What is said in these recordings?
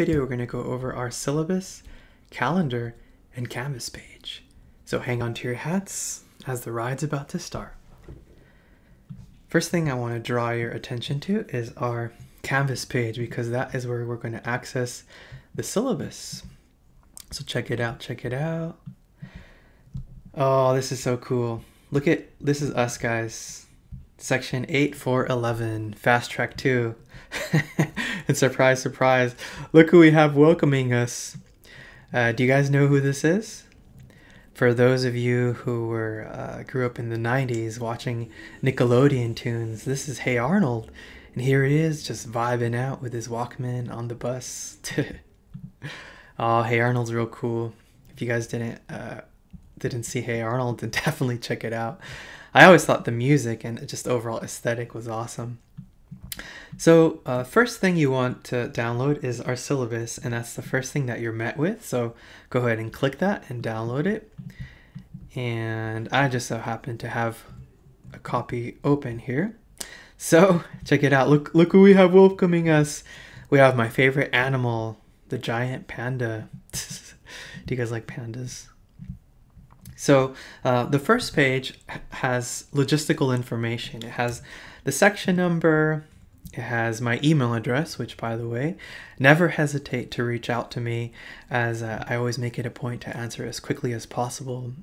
video, we're going to go over our syllabus, calendar, and Canvas page. So hang on to your hats as the ride's about to start. First thing I want to draw your attention to is our Canvas page, because that is where we're going to access the syllabus. So check it out, check it out. Oh, this is so cool. Look at, this is us guys. Section 8-4-11, Fast Track 2. And surprise, surprise, look who we have welcoming us. Do you guys know who this is? For those of you who grew up in the 90s watching Nickelodeon tunes, this is Hey Arnold. And here he is, just vibing out with his Walkman on the bus. Oh, Hey Arnold's real cool. If you guys didn't see Hey Arnold, then definitely check it out. I always thought the music and just overall aesthetic was awesome. So first thing you want to download is our syllabus, and that's the first thing that you're met with. So go ahead and click that and download it. And I just so happen to have a copy open here. So check it out. Look who we have welcoming us. We have my favorite animal, the giant panda. Do you guys like pandas? So the first page has logistical information. It has the section number. It has my email address, which, by the way, never hesitate to reach out to me, as I always make it a point to answer as quickly as possible,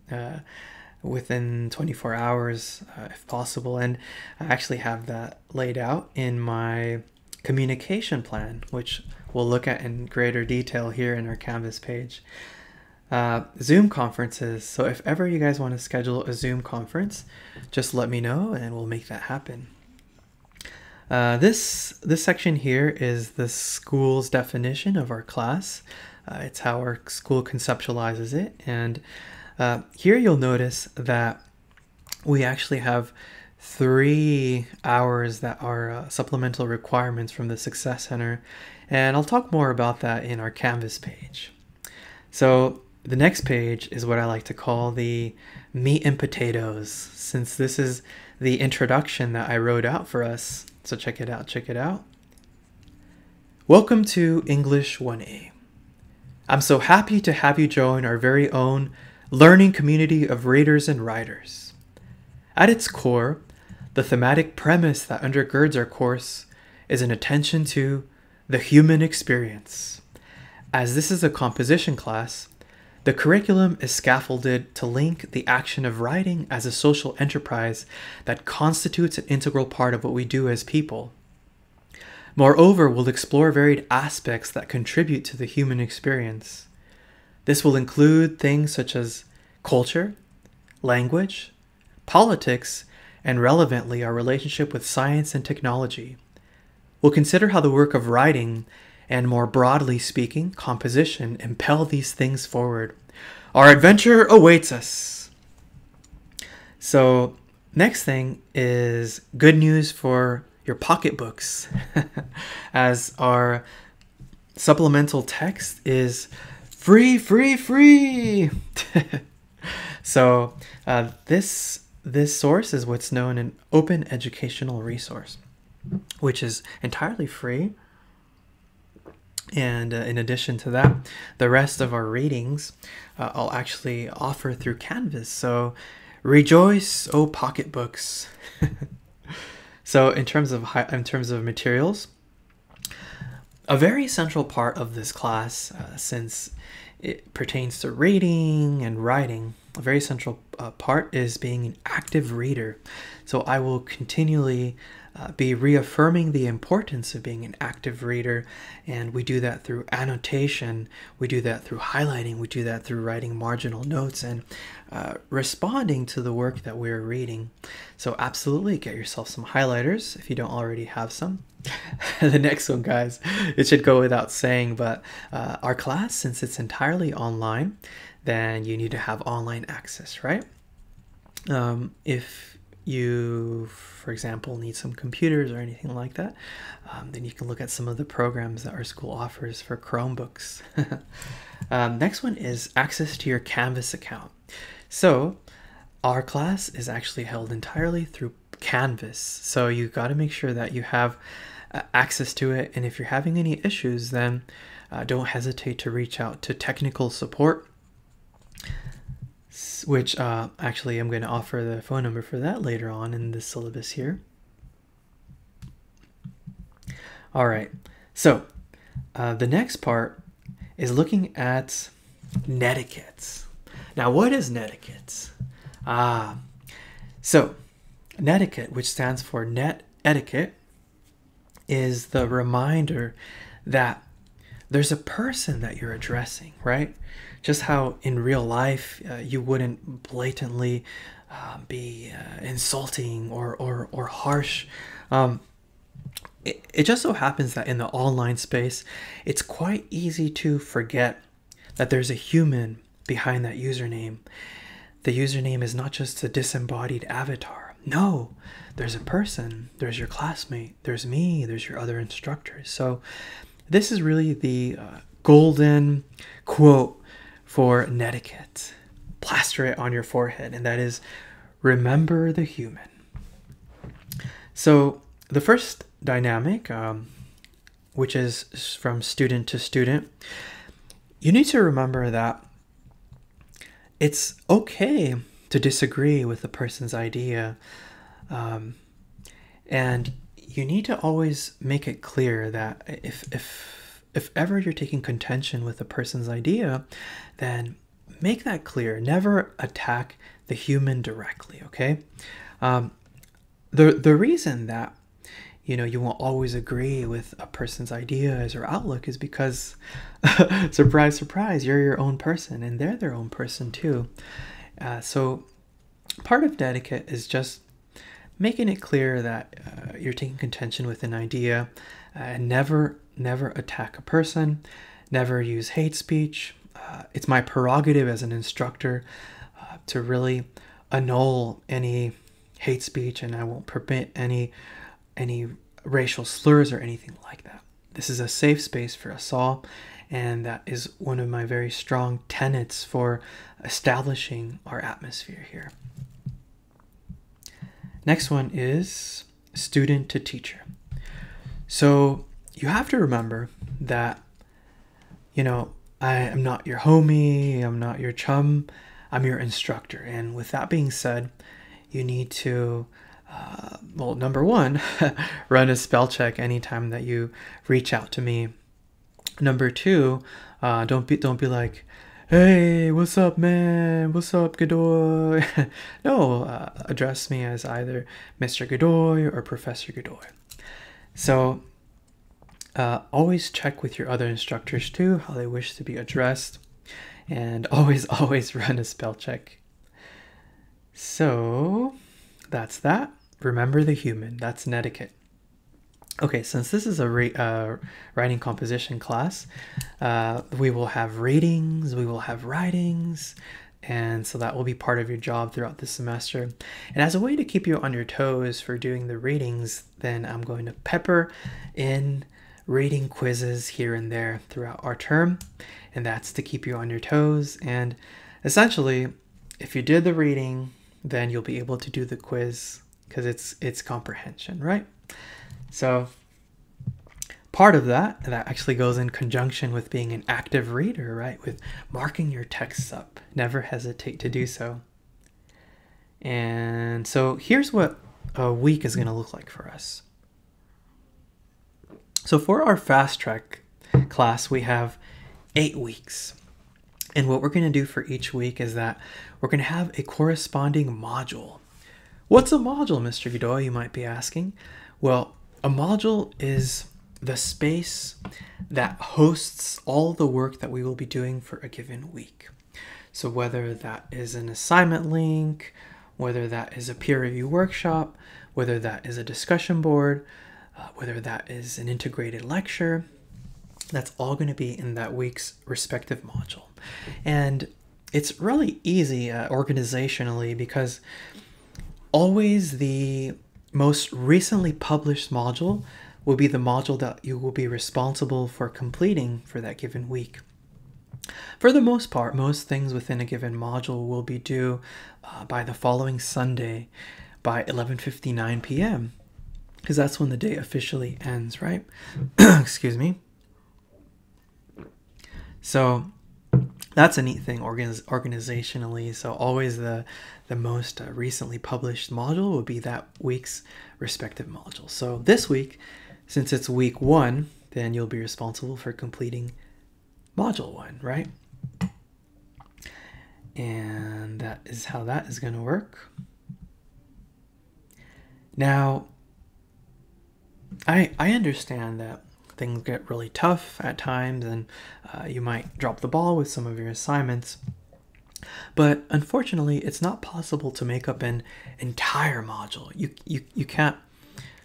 within 24 hours, if possible. And I actually have that laid out in my communication plan, which we'll look at in greater detail here in our Canvas page. Zoom conferences. So if ever you guys want to schedule a Zoom conference, just let me know and we'll make that happen. This section here is the school's definition of our class. It's how our school conceptualizes it. And here you'll notice that we actually have 3 hours that are supplemental requirements from the Success Center. And I'll talk more about that in our Canvas page. So the next page is what I like to call the meat and potatoes, since this is the introduction that I wrote out for us. So check it out, check it out. Welcome to English 1A. I'm so happy to have you join our very own learning community of readers and writers. At its core, the thematic premise that undergirds our course is an attention to the human experience. As this is a composition class, the curriculum is scaffolded to link the action of writing as a social enterprise that constitutes an integral part of what we do as people. Moreover, we'll explore varied aspects that contribute to the human experience. This will include things such as culture, language, politics, and relevantly, our relationship with science and technology. We'll consider how the work of writing, and more broadly speaking, composition, impel these things forward. Our adventure awaits us. So next thing is good news for your pocketbooks, as our supplemental text is free, free, free. So this source is what's known an open educational resource, which is entirely free. And in addition to that, the rest of our readings I'll actually offer through Canvas. So rejoice, oh pocketbooks. So in terms of materials, a very central part of this class, since it pertains to reading and writing, a very central part is being an active reader. So I will continually be reaffirming the importance of being an active reader, and we do that through annotation, we do that through highlighting, we do that through writing marginal notes and responding to the work that we're reading. So absolutely get yourself some highlighters if you don't already have some. The next one, guys, it should go without saying, but our class, since it's entirely online, then you need to have online access, right? If you, for example, need some computers or anything like that, then you can look at some of the programs that our school offers for Chromebooks. Next one is access to your Canvas account. So our class is actually held entirely through Canvas, so you got to make sure that you have access to it, and if you're having any issues, then don't hesitate to reach out to technical support, which actually I'm going to offer the phone number for that later on in the syllabus here. All right, so the next part is looking at netiquettes. Now, what is netiquette? So netiquette, which stands for net etiquette, is the reminder that there's a person that you're addressing, right? Just how in real life you wouldn't blatantly be insulting or harsh. It just so happens that in the online space, it's quite easy to forget that there's a human behind that username. The username is not just a disembodied avatar. No, there's a person, there's your classmate, there's me, there's your other instructors. So this is really the golden quote for netiquette. Plaster it on your forehead, and that is, remember the human. So the first dynamic, which is from student to student, you need to remember that it's okay to disagree with the person's idea, and you need to always make it clear that if ever you're taking contention with a person's idea, then make that clear. Never attack the human directly, okay? The reason that you won't always agree with a person's ideas or outlook is because, surprise, surprise, you're your own person and they're their own person too. So part of etiquette is just making it clear that you're taking contention with an idea, and never attack a person, never use hate speech. It's my prerogative as an instructor to really annul any hate speech, and I won't permit any racial slurs or anything like that. This is a safe space for us all, and that is one of my very strong tenets for establishing our atmosphere here. Next one is student to teacher. So you have to remember that, I am not your homie, I'm not your chum, I'm your instructor. And with that being said, you need to, well, number one, run a spell check anytime that you reach out to me. Number two, don't be like, hey, what's up, man? What's up, Godoy? No, address me as either Mr. Godoy or Professor Godoy. So always check with your other instructors too, how they wish to be addressed. And always run a spell check. So that's that. Remember the human. That's netiquette. Okay, since this is a writing composition class, we will have readings, we will have writings, and so that will be part of your job throughout the semester. And as a way to keep you on your toes for doing the readings, then I'm going to pepper in reading quizzes here and there throughout our term, and that's to keep you on your toes. And essentially, if you did the reading, then you'll be able to do the quiz because it's comprehension, right? So part of that actually goes in conjunction with being an active reader, right? With marking your texts up. Never hesitate to do so. And so here's what a week is going to look like for us. So for our fast track class, we have 8 weeks. And what we're going to do for each week is that we're going to have a corresponding module. What's a module, Mr. Godoy, you might be asking? Well, a module is the space that hosts all the work that we will be doing for a given week. So whether that is an assignment link, whether that is a peer review workshop, whether that is a discussion board, whether that is an integrated lecture, that's all going to be in that week's respective module. And it's really easy organizationally because always the most recently published module will be the module that you will be responsible for completing for that given week. For the most part, most things within a given module will be due by the following Sunday by 11:59 p.m. because that's when the day officially ends, right? Excuse me. So that's a neat thing organizationally. So always the most recently published module would be that week's respective module. So this week, since it's week 1, then you'll be responsible for completing module 1, right? And that is how that is going to work. Now, I understand that things get really tough at times, and you might drop the ball with some of your assignments. But unfortunately, it's not possible to make up an entire module. You can't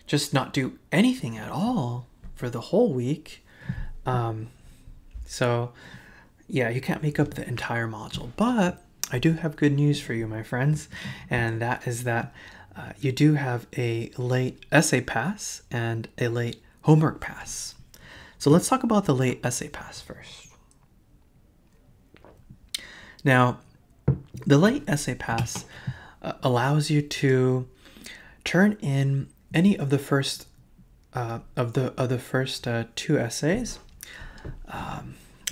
just not do anything at all for the whole week. So yeah, you can't make up the entire module. But I do have good news for you, my friends, and that is that you do have a late essay pass and a late homework pass. So let's talk about the late essay pass first. Now, the late essay pass allows you to turn in any of the first two essays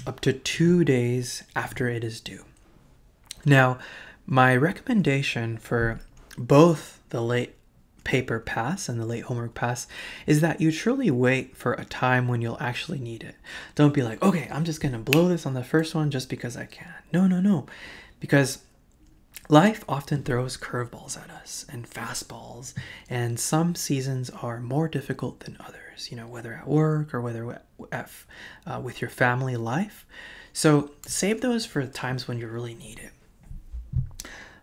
up to 2 days after it is due. Now, my recommendation for both the late paper pass and the late homework pass is that you truly wait for a time when you'll actually need it. Don't be like, okay, I'm just going to blow this on the first one just because I can. No. Because life often throws curveballs at us and fastballs, and some seasons are more difficult than others, whether at work or whether with your family life. So save those for times when you really need it.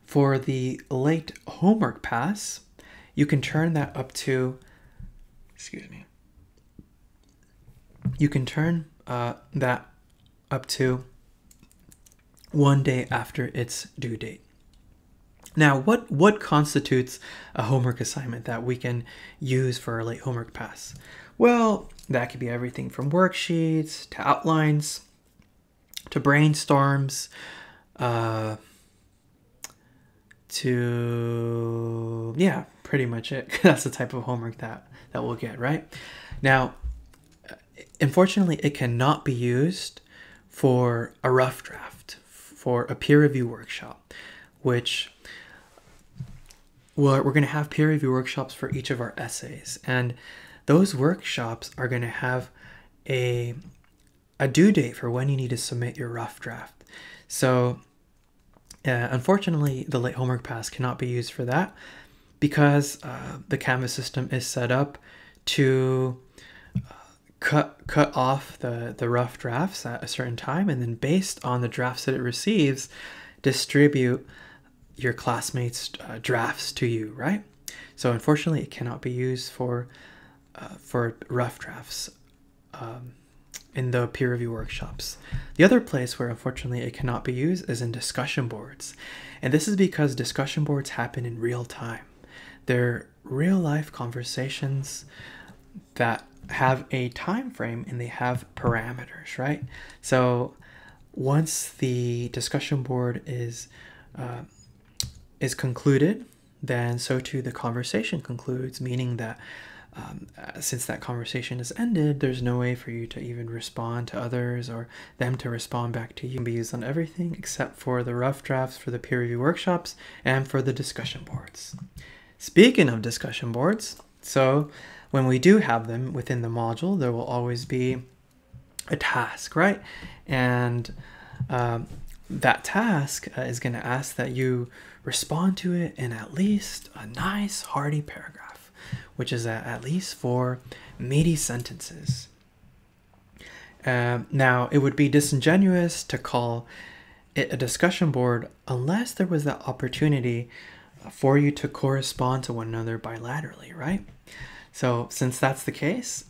For the late homework pass, you can turn that up to, you can turn that up to 1 day after its due date. Now, what constitutes a homework assignment that we can use for a late homework pass? Well, that could be everything from worksheets to outlines to brainstorms to, yeah, pretty much it. That's the type of homework that we'll get, right? Now, unfortunately, it cannot be used for a rough draft, for a peer review workshop, which we're going to have peer review workshops for each of our essays. And those workshops are going to have a due date for when you need to submit your rough draft. So unfortunately, the late homework pass cannot be used for that because the Canvas system is set up to cut off the rough drafts at a certain time, and then based on the drafts that it receives, distribute your classmates' drafts to you, right? So unfortunately, it cannot be used for rough drafts in the peer review workshops. The other place where unfortunately it cannot be used is in discussion boards. And this is because discussion boards happen in real time. They're real life conversations that have a time frame and they have parameters, right? So once the discussion board is concluded, then so too the conversation concludes, meaning that since that conversation has ended, there's no way for you to even respond to others or them to respond back to you. It can be used on everything except for the rough drafts for the peer review workshops and for the discussion boards. Speaking of discussion boards, so when we do have them within the module, there will always be a task, right? And that task is going to ask that you respond to it in at least a nice hearty paragraph, which is at least 4 meaty sentences. Now, it would be disingenuous to call it a discussion board unless there was that opportunity for you to correspond to one another bilaterally, right? So since that's the case,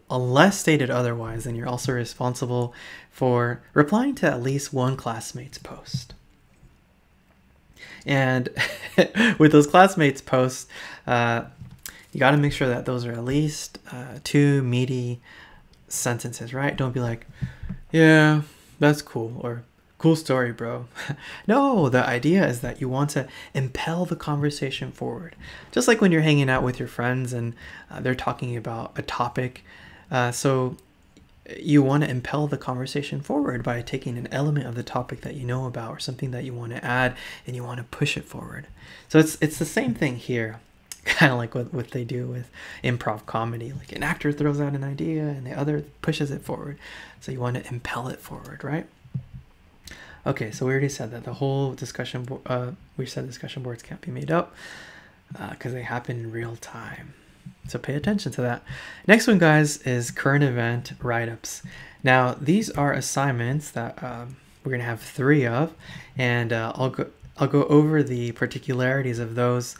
unless stated otherwise, then you're also responsible for replying to at least one classmate's post. And with those classmates' posts, you got to make sure that those are at least 2 meaty sentences, right? Don't be like, yeah, that's cool, or cool story, bro. No, the idea is that you want to impel the conversation forward. Just like when you're hanging out with your friends and they're talking about a topic. So you want to impel the conversation forward by taking an element of the topic that you know about or something that you want to add, and you want to push it forward. So it's the same thing here, kind of like what they do with improv comedy. Like an actor throws out an idea and the other pushes it forward. So you want to impel it forward, right? Okay, so we already said that the whole discussion, we said discussion boards can't be made up because they happen in real time. So pay attention to that. Next one, guys, is current event write-ups. Now, these are assignments that we're going to have 3 of, and I'll go over the particularities of those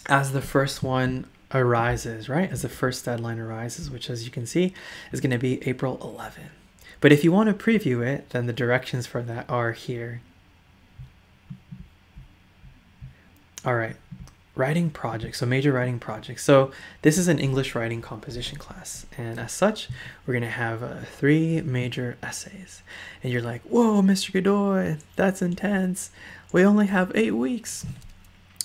as the first one arises, right? As the first deadline arises, which, as you can see, is going to be April 11. But if you want to preview it, then the directions for that are here. All right. Writing projects, so major writing projects. So this is an English writing composition class, and as such, we're going to have 3 major essays. And you're like, whoa, Mr. Godoy, that's intense. We only have 8 weeks.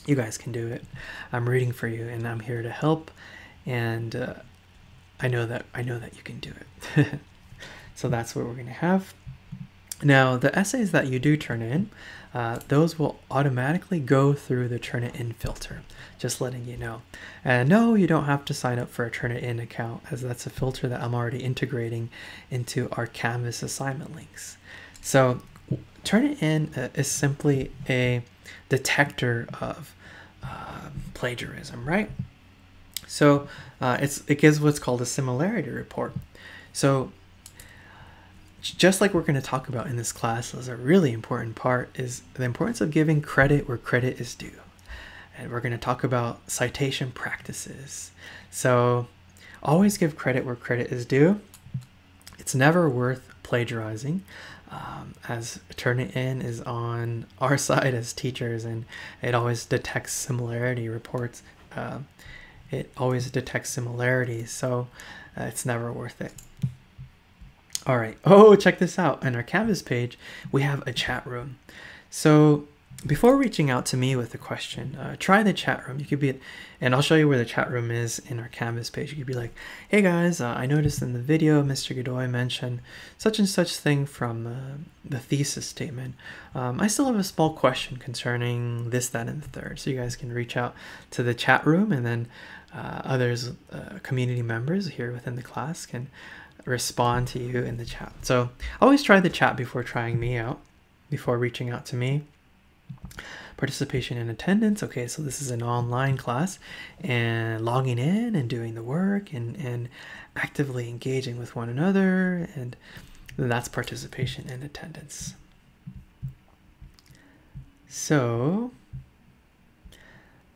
You guys can do it. I'm rooting for you, and I'm here to help. And I know that you can do it. So that's what we're going to have. Now, the essays that you do turn in, those will automatically go through the Turn It In filter, just letting you know. And no, you don't have to sign up for a Turn It In account, as that's a filter that I'm already integrating into our Canvas assignment links. So Turn It In is simply a detector of plagiarism, right? So it gives what's called a similarity report. So just like we're going to talk about in this class, as a really important part is the importance of giving credit where credit is due. And we're going to talk about citation practices. So always give credit where credit is due. It's never worth plagiarizing, as Turn It In is on our side as teachers, and it always detects similarity reports. It always detects similarities, so it's never worth it. All right. Oh, check this out. On our Canvas page, we have a chat room. So before reaching out to me with a question, try the chat room. You could be, and I'll show you where the chat room is in our Canvas page. You could be like, hey guys, I noticed in the video, Mr. Godoy mentioned such and such thing from the thesis statement. I still have a small question concerning this, that, and the third. So you guys can reach out to the chat room, and then others, community members here within the class can respond to you in the chat. So always try the chat before trying me out, before reaching out to me. Participation and attendance. Okay, so this is an online class, and logging in and doing the work and actively engaging with one another, and that's participation and attendance. So,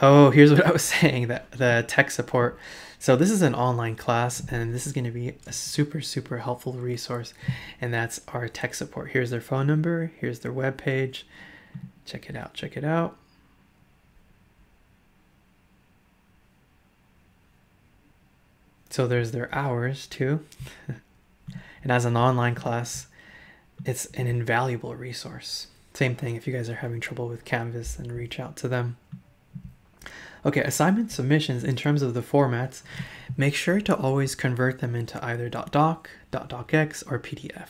oh, here's what I was saying, that the tech support. So this is an online class, and this is going to be a super, super helpful resource, and that's our tech support. Here's their phone number. Here's their web page. Check it out. Check it out. So there's their hours too. And as an online class, it's an invaluable resource. Same thing if you guys are having trouble with Canvas, then reach out to them. Okay, assignment submissions, in terms of the formats, make sure to always convert them into either .doc, .docx, or PDF.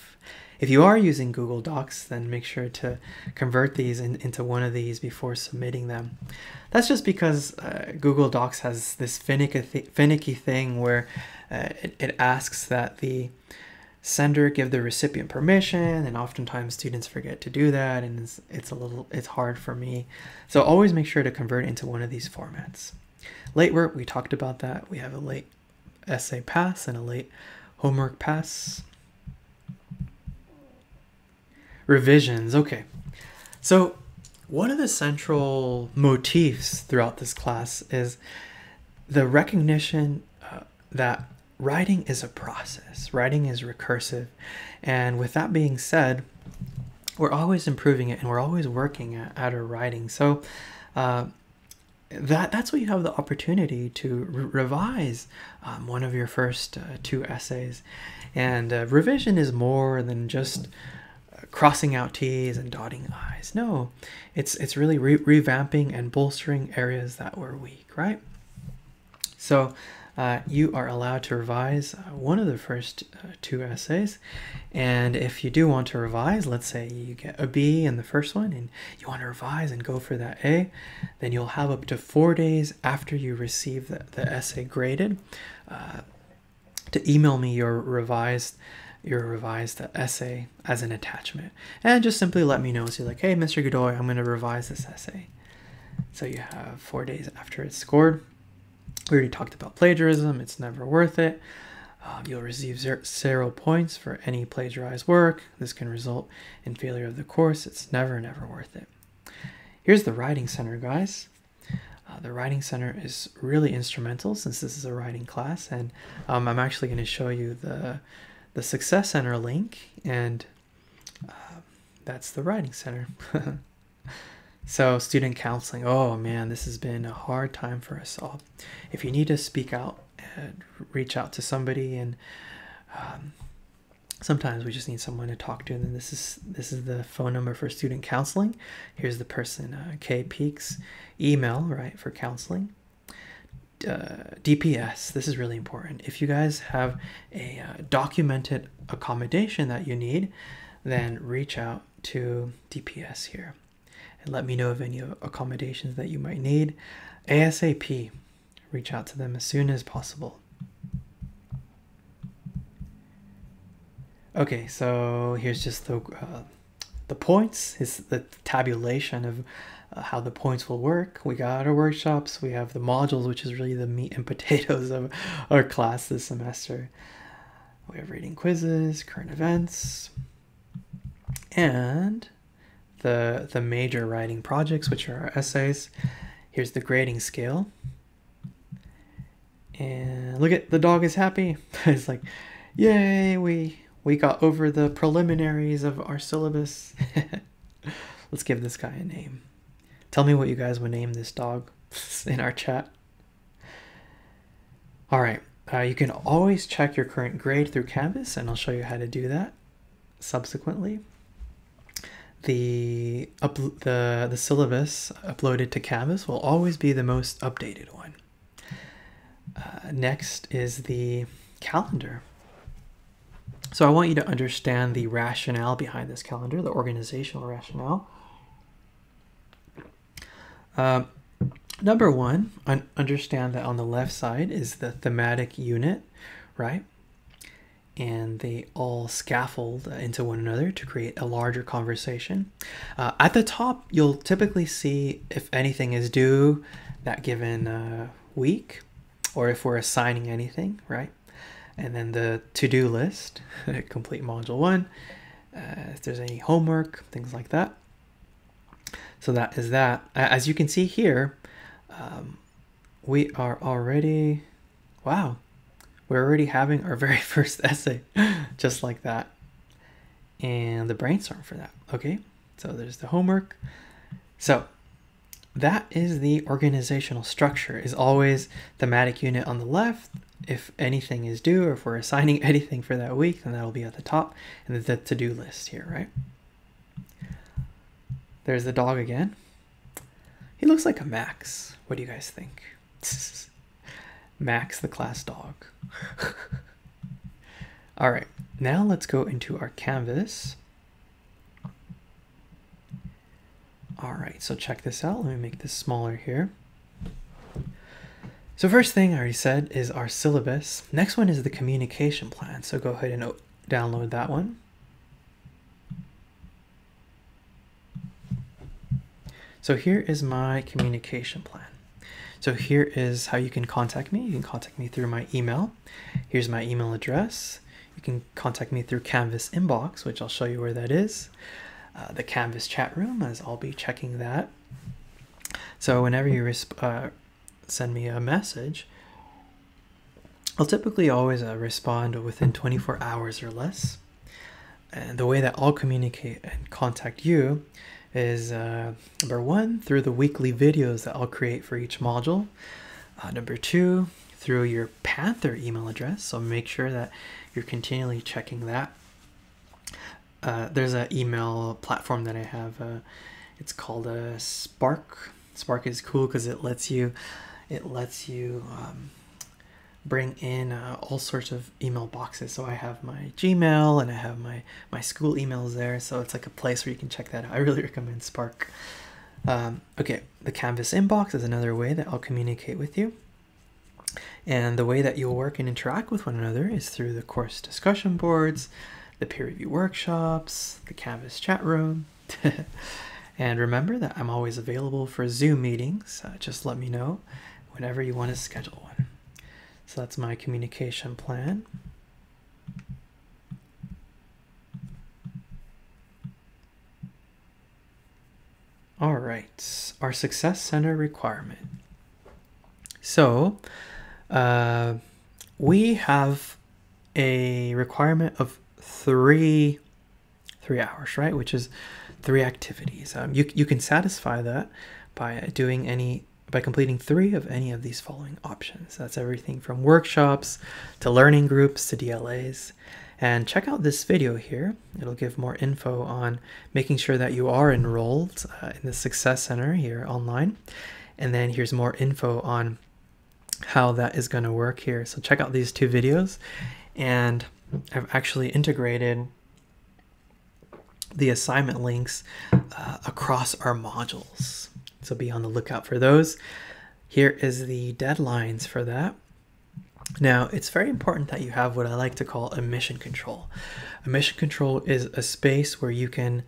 If you are using Google Docs, then make sure to convert these into one of these before submitting them. That's just because Google Docs has this finicky thing where it asks that the sender give the recipient permission, and oftentimes students forget to do that, and it's hard for me. So always make sure to convert into one of these formats. Late work, we talked about that. We have a late essay pass and a late homework pass. Revisions. Okay, so one of the central motifs throughout this class is the recognition that writing is a process. Writing is recursive. And with that being said, we're always improving it, and we're always working at our writing. So that's what you have the opportunity to revise one of your first 2 essays. And revision is more than just crossing out T's and dotting I's. No, it's really revamping and bolstering areas that were weak, right? So you are allowed to revise one of the first two essays. And if you do want to revise, let's say you get a B in the first one and you want to revise and go for that A, then you'll have up to 4 days after you receive the essay graded to email me your revised essay as an attachment. And just simply let me know. So you're like, hey, Mr. Godoy, I'm going to revise this essay. So you have 4 days after it's scored. We already talked about plagiarism. It's never worth it. You'll receive 0 points for any plagiarized work. This can result in failure of the course. It's never worth it. Here's the Writing Center, guys. The Writing Center is really instrumental since this is a writing class. And I'm actually going to show you the Success Center link. And that's the Writing Center. So student counseling, oh man, this has been a hard time for us all. If you need to speak out, reach out to somebody, and sometimes we just need someone to talk to. And then this is the phone number for student counseling. Here's the person, K Peaks email, right, for counseling. DPS, this is really important. If you guys have a documented accommodation that you need, then reach out to DPS here and let me know of any accommodations that you might need. ASAP, reach out to them as soon as possible. Okay, so here's just the points. It's the tabulation of how the points will work. We got our workshops, we have the modules, which is really the meat and potatoes of our class this semester. We have reading quizzes, current events, and the major writing projects, which are our essays. Here's the grading scale. And look at, the dog is happy. It's like, yay, we got over the preliminaries of our syllabus. Let's give this guy a name. Tell me what you guys would name this dog in our chat. All right, you can always check your current grade through Canvas, and I'll show you how to do that subsequently. The syllabus uploaded to Canvas will always be the most updated one. Next is the calendar. So I want you to understand the rationale behind this calendar, the organizational rationale. Number one, understand that on the left side is the thematic unit, right? And they all scaffold into one another to create a larger conversation. At the top, you'll typically see if anything is due that given week, or if we're assigning anything, right? And then the to-do list, complete module 1, if there's any homework, things like that. So that is that. As you can see here, we are already, wow, we're already having our very first essay, just like that. And the brainstorm for that, okay? So there's the homework. So that is the organizational structure, is always thematic unit on the left. If anything is due, or if we're assigning anything for that week, then that'll be at the top. And then the to-do list here, right? There's the dog again. He looks like a Max. What do you guys think? Max the class dog. All right, now let's go into our Canvas. All right, so check this out. Let me make this smaller here. So first thing I already said is our syllabus. Next one is the communication plan. So go ahead and download that one. So here is my communication plan. So here is how you can contact me. You can contact me through my email. Here's my email address. You can contact me through Canvas inbox, which I'll show you where that is. The Canvas chat room, as I'll be checking that. So whenever you send me a message, I'll typically always respond within 24 hours or less. And the way that I'll communicate and contact you is number one, through the weekly videos that I'll create for each module. Number two, through your Panther email address. So make sure that you're continually checking that. There's an email platform that I have. It's called Spark. Spark is cool because it lets you bring in all sorts of email boxes. So I have my Gmail and I have my school emails there. So it's like a place where you can check that out. I really recommend Spark. Okay, the Canvas inbox is another way that I'll communicate with you. And the way that you'll work and interact with one another is through the course discussion boards, the peer review workshops, the Canvas chat room. And remember that I'm always available for Zoom meetings. Just let me know whenever you want to schedule one. So that's my communication plan. All right, our Success Center requirement. So we have a requirement of three hours, right? Which is 3 activities. You can satisfy that by completing 3 of any of these following options. That's everything from workshops to learning groups to DLAs. And check out this video here. It'll give more info on making sure that you are enrolled in the Success Center here online. And then here's more info on how that is going to work here. So check out these 2 videos. And I've actually integrated the assignment links across our modules. So be on the lookout for those. Here is the deadlines for that. Now, it's very important that you have what I like to call a mission control. A mission control is a space where you can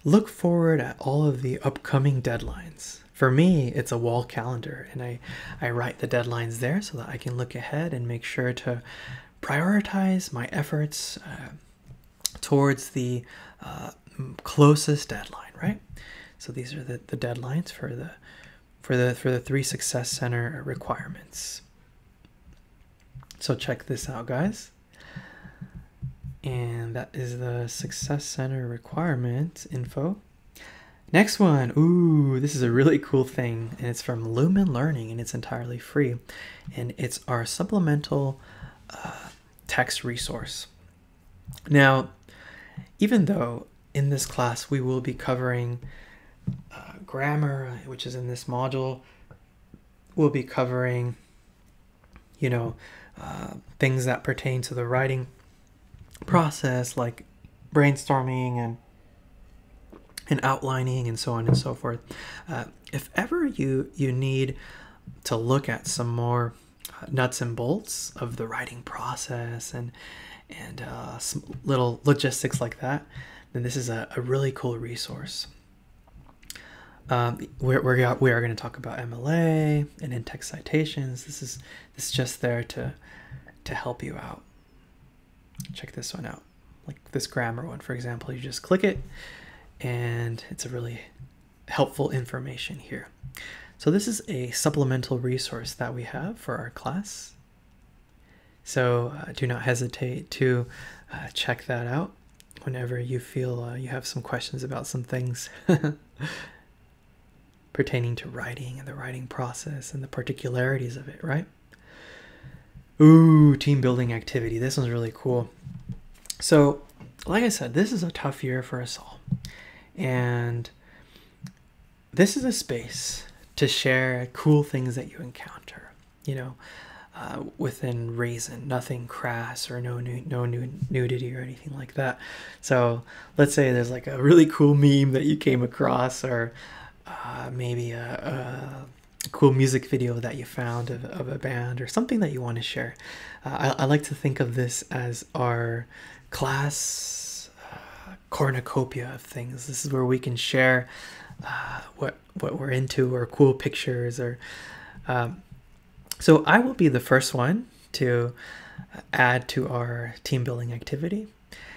look forward at all of the upcoming deadlines. For me, it's a wall calendar, and I write the deadlines there so that I can look ahead and make sure to prioritize my efforts towards the closest deadline, right? So these are the deadlines for the 3 Success Center requirements. So check this out, guys. And that is the Success Center requirement info. Next one, ooh, this is a really cool thing, and it's from Lumen Learning, and it's entirely free. And it's our supplemental text resource. Now, even though in this class we will be covering grammar, which is in this module, we'll be covering, you know, things that pertain to the writing process, like brainstorming and outlining and so on and so forth. If ever you need to look at some more nuts and bolts of the writing process and some little logistics like that, then this is a really cool resource. We are going to talk about MLA and in-text citations. This is just there to help you out. Check this one out. Like this grammar one, for example, you just click it and it's a really helpful information here. So this is a supplemental resource that we have for our class. So do not hesitate to check that out whenever you feel you have some questions about some things pertaining to writing and the writing process and the particularities of it, right? Ooh, team building activity. This one's really cool. So, like I said, this is a tough year for us all. And this is a space to share cool things that you encounter, you know, within reason, nothing crass or no nudity or anything like that. So let's say there's like a really cool meme that you came across, or maybe a cool music video that you found of a band or something that you want to share. I like to think of this as our class cornucopia of things. This is where we can share what we're into, or cool pictures, or so I will be the first one to add to our team building activity,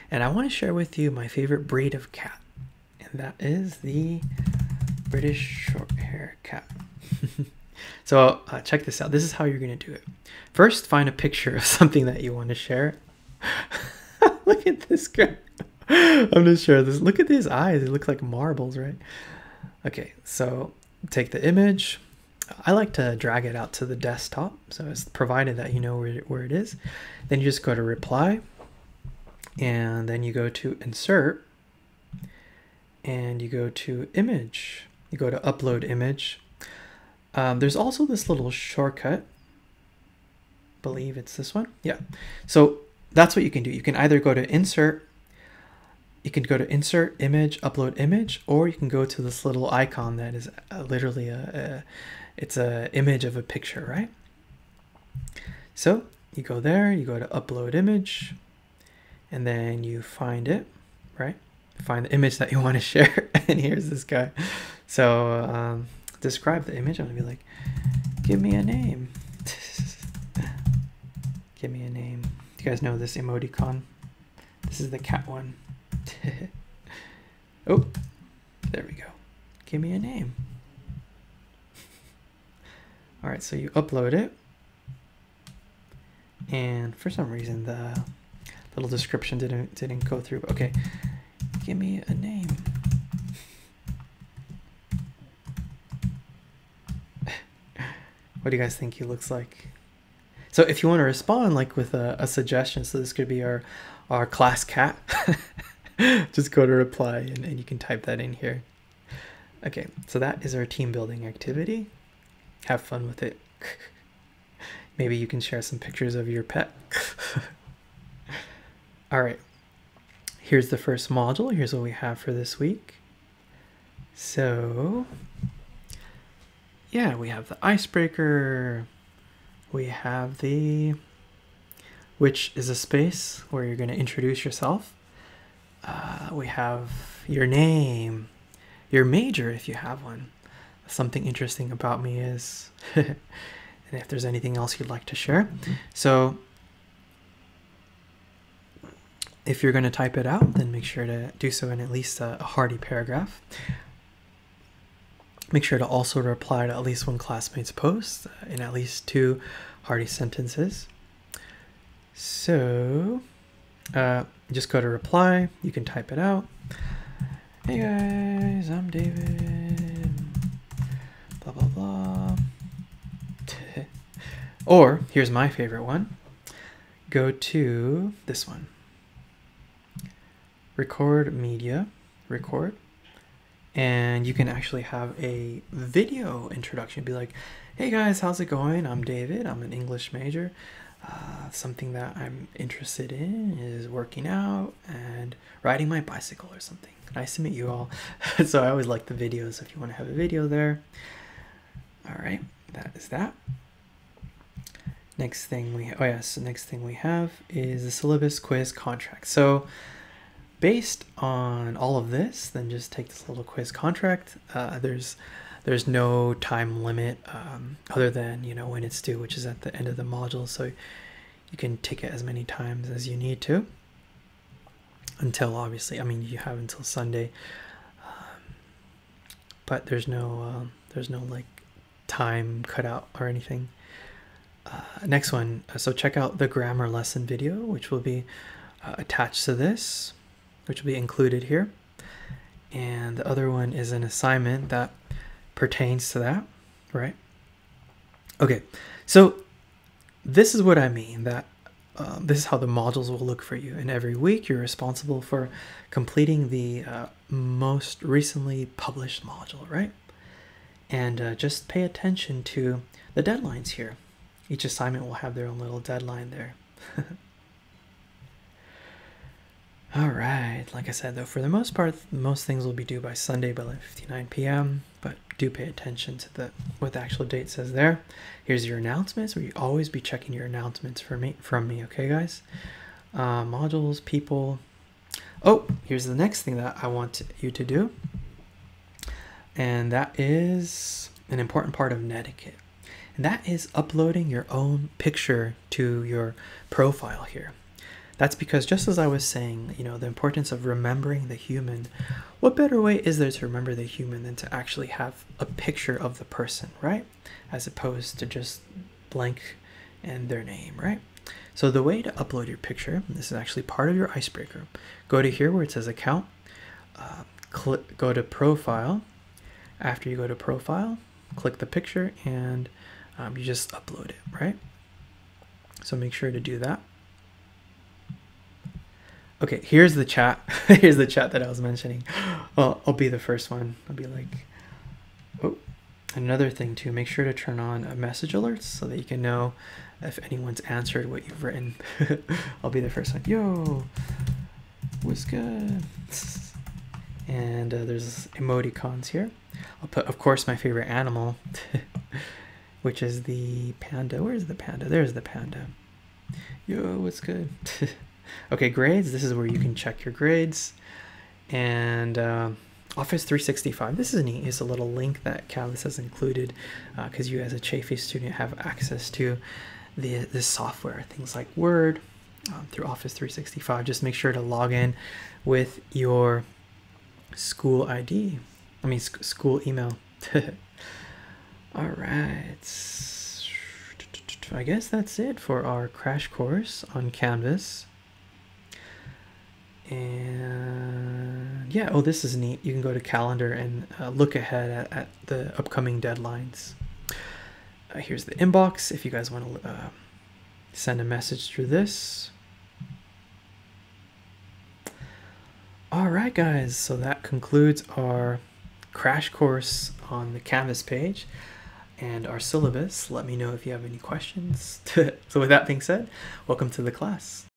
and I want to share with you my favorite breed of cat, and that is the British short hair cat. So check this out. This is how you're going to do it. First, find a picture of something that you want to share. Look at this guy. I'm going to share this. Look at his eyes. They look like marbles, right? Okay, so take the image. I like to drag it out to the desktop, so it's provided that you know where it is. Then you just go to reply, and then you go to insert, and you go to image. You go to upload image. There's also this little shortcut believe it's this one. Yeah. So that's what you can do. You can either go to insert, image, upload image, or you can go to this little icon that is literally it's a image of a picture, right? So you go there, you go to upload image, and then you find it, right? Find the image that you want to share, and here's this guy. So describe the image. I'm gonna be like, give me a name. Give me a name. You guys know this emoticon? This is the cat one. Oh, there we go. Give me a name. All right, so you upload it, and for some reason the little description didn't go through. Okay, give me a name. What do you guys think he looks like? So if you want to respond like with a suggestion, so this could be our class cat, just go to reply and you can type that in here. Okay, so that is our team building activity. Have fun with it. Maybe you can share some pictures of your pet. All right, here's the first module. Here's what we have for this week. So yeah, we have the icebreaker. We have the, which is a space where you're going to introduce yourself. We have your name, your major if you have one. Something interesting about me is, and if there's anything else you'd like to share. So if you're going to type it out, then make sure to do so in at least a hearty paragraph. Make sure to also reply to at least one classmate's post in at least 2 hearty sentences. So just go to reply. You can type it out. Hey guys, I'm David. Blah, blah, blah. Or here's my favorite one. Go to this one. Record media. Record. And you can actually have a video introduction. Be like, hey guys, how's it going? I'm David. I'm an English major. Something that I'm interested in is working out and riding my bicycle or something. Nice to meet you all. So I always like the videos if you want to have a video there. All right, that is that. Next thing we have is the syllabus quiz contract. So based on all of this, then just take this little quiz contract. There's no time limit other than, you know, when it's due, which is at the end of the module. So you can take it as many times as you need to until, obviously, I mean, you have until Sunday, but there's no like time cut out or anything. Next one, so check out the grammar lesson video, which will be attached to this, which will be included here. And the other one is an assignment that pertains to that, right? Okay, so this is what I mean, that this is how the modules will look for you. And every week you're responsible for completing the most recently published module, right? And just pay attention to the deadlines here. Each assignment will have their own little deadline there. All right, like I said, though, for the most part, most things will be due by Sunday by 11:59 p.m. But do pay attention to what the actual date says there. Here's your announcements, where you always be checking your announcements from me, okay, guys? Modules, people. Oh, here's the next thing that I want you to do, and that is an important part of netiquette. And that is uploading your own picture to your profile here. That's because, just as I was saying, you know, the importance of remembering the human, what better way is there to remember the human than to actually have a picture of the person, right? As opposed to just blank and their name, right? So the way to upload your picture, this is actually part of your icebreaker. Go to here where it says account, go to profile. After you go to profile, click the picture, and you just upload it, right? So make sure to do that. Okay, here's the chat. Here's the chat that I was mentioning. Well, I'll be the first one. I'll be like, oh, Another thing too, make sure to turn on message alerts so that you can know if anyone's answered what you've written. I'll be the first one. Yo, what's good? And there's emoticons here. I'll put, of course, my favorite animal, which is the panda. Where's the panda? There's the panda. Yo, what's good? Okay, grades. This is where you can check your grades. And Office 365. This is neat. It's a little link that Canvas has included because you as a Chafee student have access to this software, things like Word through Office 365. Just make sure to log in with your school ID. I mean, school email. All right. I guess that's it for our crash course on Canvas. And yeah, oh, this is neat. You can go to calendar and look ahead at the upcoming deadlines. Here's the inbox if you guys want to send a message through this. All right, guys, so that concludes our crash course on the Canvas page and our syllabus. Let me know if you have any questions. So with that being said, welcome to the class.